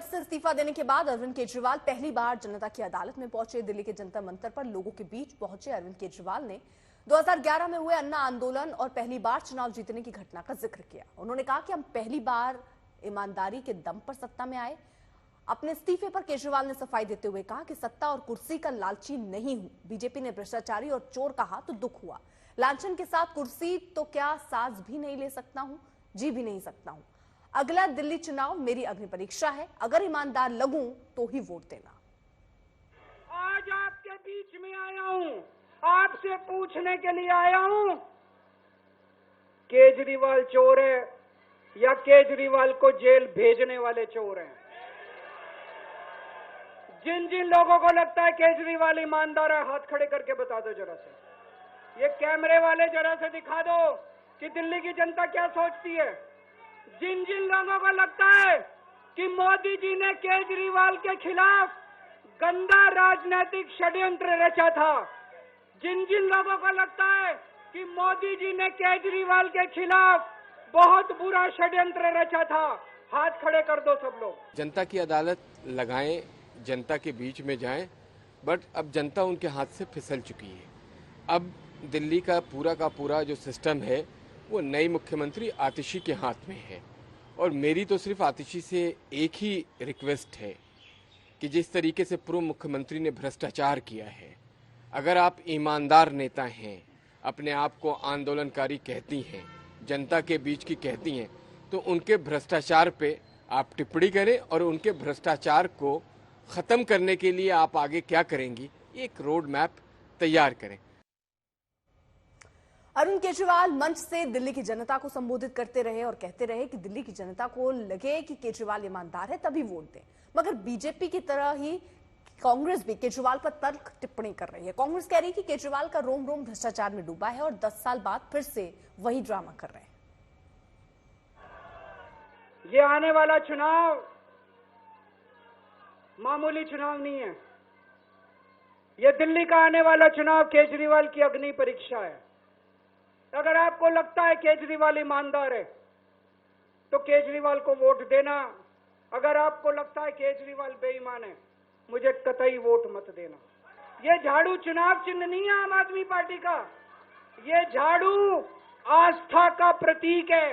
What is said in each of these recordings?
पद से इस्तीफा देने के बाद अरविंद केजरीवाल पहली बार जनता की अदालत में पहुंचे। दिल्ली के जंतर मंतर पर लोगों के बीच पहुंचे अरविंद केजरीवाल ने 2011 में हुए अन्ना आंदोलन और पहली बार चुनाव जीतने की घटना का जिक्र किया। उन्होंने कहा कि हम पहली बार ईमानदारी के दम पर सत्ता में आए। अपने इस्तीफे पर केजरीवाल ने सफाई देते हुए कहा कि सत्ता और कुर्सी का लालची नहीं हूं। बीजेपी ने भ्रष्टाचारी और चोर कहा तो दुख हुआ। लांछन के साथ कुर्सी तो क्या साज भी नहीं ले सकता हूं, जी भी नहीं सकता हूं। अगला दिल्ली चुनाव मेरी अग्नि परीक्षा है, अगर ईमानदार लगूं तो ही वोट देना। आज आपके बीच में आया हूं, आपसे पूछने के लिए आया हूं, केजरीवाल चोर है या केजरीवाल को जेल भेजने वाले चोर हैं? जिन जिन लोगों को लगता है केजरीवाल ईमानदार है, हाथ खड़े करके बता दो जरा से। ये कैमरे वाले जरा से दिखा दो कि दिल्ली की जनता क्या सोचती है। जिन जिन लोगों को लगता है कि मोदी जी ने केजरीवाल के खिलाफ गंदा राजनीतिक षड्यंत्र रचा था, जिन जिन लोगों को लगता है कि मोदी जी ने केजरीवाल के खिलाफ बहुत बुरा षड्यंत्र रचा था, हाथ खड़े कर दो सब लोग। जनता की अदालत लगाएं, जनता के बीच में जाएं, बट अब जनता उनके हाथ से फिसल चुकी है। अब दिल्ली का पूरा जो सिस्टम है वो नई मुख्यमंत्री आतिशी के हाथ में है। और मेरी तो सिर्फ आतिशी से एक ही रिक्वेस्ट है कि जिस तरीके से पूर्व मुख्यमंत्री ने भ्रष्टाचार किया है, अगर आप ईमानदार नेता हैं, अपने आप को आंदोलनकारी कहती हैं, जनता के बीच की कहती हैं, तो उनके भ्रष्टाचार पे आप टिप्पणी करें और उनके भ्रष्टाचार को ख़त्म करने के लिए आप आगे क्या करेंगी, एक रोड मैप तैयार करें। अरविंद केजरीवाल मंच से दिल्ली की जनता को संबोधित करते रहे और कहते रहे कि दिल्ली की जनता को लगे कि केजरीवाल ईमानदार है तभी वोट दें। मगर बीजेपी की तरह ही कांग्रेस भी केजरीवाल पर तर्क टिप्पणी कर रही है। कांग्रेस कह रही है कि केजरीवाल का रोम रोम भ्रष्टाचार में डूबा है और 10 साल बाद फिर से वही ड्रामा कर रहे हैं। ये आने वाला चुनाव मामूली चुनाव नहीं है। ये दिल्ली का आने वाला चुनाव केजरीवाल की अग्नि परीक्षा है। अगर आपको लगता है केजरीवाल ईमानदार है तो केजरीवाल को वोट देना। अगर आपको लगता है केजरीवाल बेईमान है, मुझे कतई वोट मत देना। ये झाड़ू चुनाव चिन्ह नहीं है आम आदमी पार्टी का, ये झाड़ू आस्था का प्रतीक है।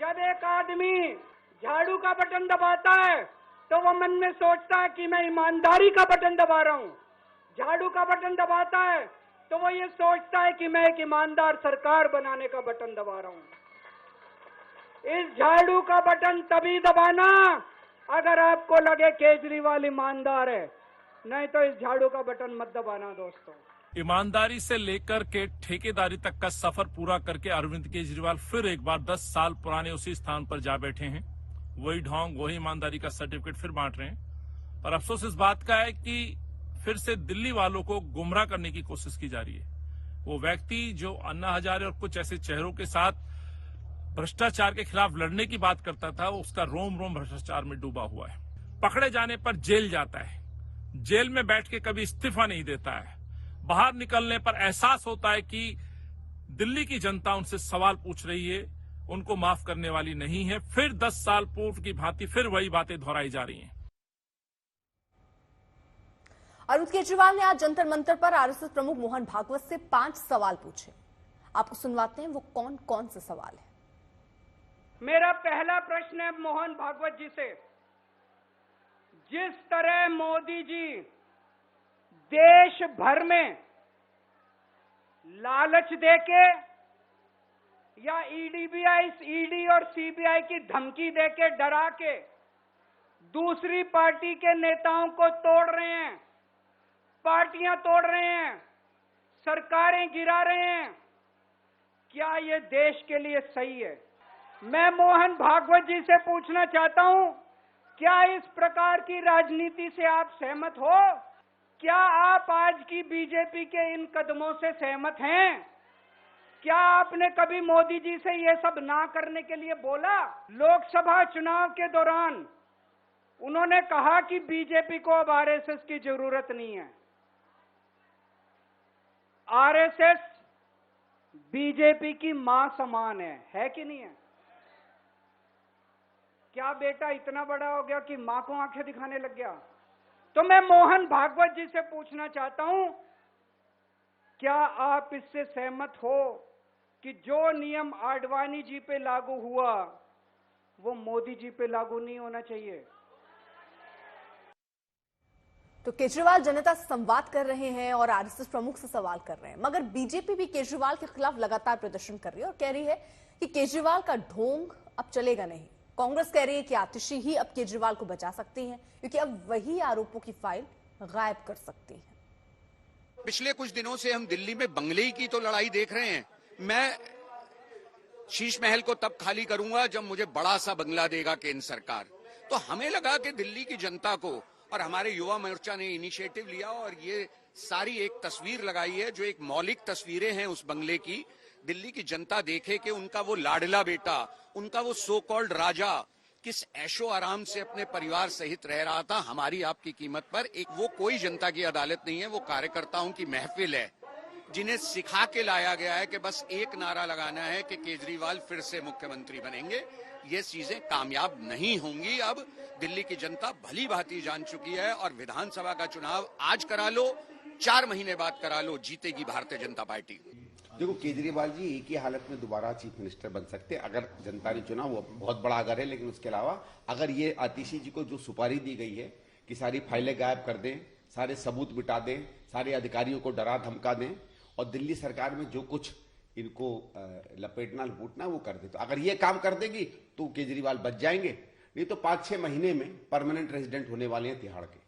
जब एक आदमी झाड़ू का बटन दबाता है तो वो मन में सोचता है कि मैं ईमानदारी का बटन दबा रहा हूं। झाड़ू का बटन दबाता है तो वो ये सोचता है कि मैं एक ईमानदार सरकार बनाने का बटन दबा रहा हूं। इस झाड़ू का बटन तभी दबाना अगर आपको लगे केजरीवाल ईमानदार है, नहीं तो इस झाड़ू का बटन मत दबाना दोस्तों। ईमानदारी से लेकर के ठेकेदारी तक का सफर पूरा करके अरविंद केजरीवाल फिर एक बार 10 साल पुराने उसी स्थान पर जा बैठे हैं। वही ढोंग, वही ईमानदारी का सर्टिफिकेट फिर बांट रहे हैं। और अफसोस इस बात का है कि फिर से दिल्ली वालों को गुमराह करने की कोशिश की जा रही है। वो व्यक्ति जो अन्ना हजारे और कुछ ऐसे चेहरों के साथ भ्रष्टाचार के खिलाफ लड़ने की बात करता था, वो उसका रोम रोम भ्रष्टाचार में डूबा हुआ है। पकड़े जाने पर जेल जाता है, जेल में बैठ के कभी इस्तीफा नहीं देता है। बाहर निकलने पर एहसास होता है कि दिल्ली की जनता उनसे सवाल पूछ रही है, उनको माफ करने वाली नहीं है। फिर 10 साल पूर्व की भांति फिर वही बातें दोहराई जा रही हैं। अरविंद केजरीवाल ने आज जंतर मंतर पर आरएसएस प्रमुख मोहन भागवत से 5 सवाल पूछे। आपको सुनवाते हैं वो कौन कौन से सवाल है। मेरा पहला प्रश्न है मोहन भागवत जी से। जिस तरह मोदी जी देश भर में लालच देके या ईडी और सीबीआई की धमकी देके डरा के दूसरी पार्टी के नेताओं को तोड़ रहे हैं, पार्टियां तोड़ रहे हैं, सरकारें गिरा रहे हैं, क्या ये देश के लिए सही है? मैं मोहन भागवत जी से पूछना चाहता हूं, क्या इस प्रकार की राजनीति से आप सहमत हो? क्या आप आज की बीजेपी के इन कदमों से सहमत हैं? क्या आपने कभी मोदी जी से ये सब ना करने के लिए बोला? लोकसभा चुनाव के दौरान उन्होंने कहा कि बीजेपी को अब आरएसएस की जरूरत नहीं है। आरएसएस बीजेपी की मां समान है कि नहीं है? क्या बेटा इतना बड़ा हो गया कि मां को आंखें दिखाने लग गया? तो मैं मोहन भागवत जी से पूछना चाहता हूं, क्या आप इससे सहमत हो कि जो नियम आडवाणी जी पे लागू हुआ वो मोदी जी पे लागू नहीं होना चाहिए? तो केजरीवाल जनता से संवाद कर रहे हैं और आरएसएस प्रमुख से सवाल कर रहे हैं, मगर बीजेपी भी केजरीवाल के खिलाफ लगातार प्रदर्शन कर रही है और कह रही है कि केजरीवाल का ढोंग अब चलेगा नहीं। कांग्रेस कह रही है कि आतिशी ही अब केजरीवाल को बचा सकती है, क्योंकि अब वही आरोपों की फाइल गायब कर सकती है। पिछले कुछ दिनों से हम दिल्ली में बंगले की तो लड़ाई देख रहे हैं। मैं शीश महल को तब खाली करूंगा जब मुझे बड़ा सा बंगला देगा केंद्र सरकार। तो हमें लगा कि दिल्ली की जनता को, और हमारे युवा मोर्चा ने इनिशिएटिव लिया और ये सारी एक तस्वीर लगाई है जो एक मौलिक तस्वीरें हैं उस बंगले की। दिल्ली की जनता देखे कि उनका वो लाडला बेटा, उनका वो सो कॉल्ड राजा किस ऐशो आराम से अपने परिवार सहित रह रहा था हमारी आपकी कीमत पर। एक वो कोई जनता की अदालत नहीं है, वो कार्यकर्ताओं की महफिल है जिन्हें सिखा के लाया गया है कि बस एक नारा लगाना है कि केजरीवाल फिर से मुख्यमंत्री बनेंगे। ये चीजें कामयाब नहीं होंगी। अब दिल्ली की जनता भली भांति जान चुकी है और विधानसभा का चुनाव आज करा लो, 4 महीने बाद करा लो, जीतेगी भारतीय जनता पार्टी। देखो, केजरीवाल जी एक ही हालत में दोबारा चीफ मिनिस्टर बन सकते अगर जनता ने चुना। वो बहुत बड़ा अगर है, लेकिन उसके अलावा अगर ये आतिशी जी को जो सुपारी दी गई है कि सारी फाइलें गायब कर दें, सारे सबूत मिटा दें, सारे अधिकारियों को डरा धमका दें और दिल्ली सरकार में जो कुछ इनको लपेटना लपूटना वो कर दे, तो अगर ये काम कर देगी तो केजरीवाल बच जाएंगे। नहीं तो 5-6 महीने में परमानेंट रेजिडेंट होने वाले हैं तिहाड़ के।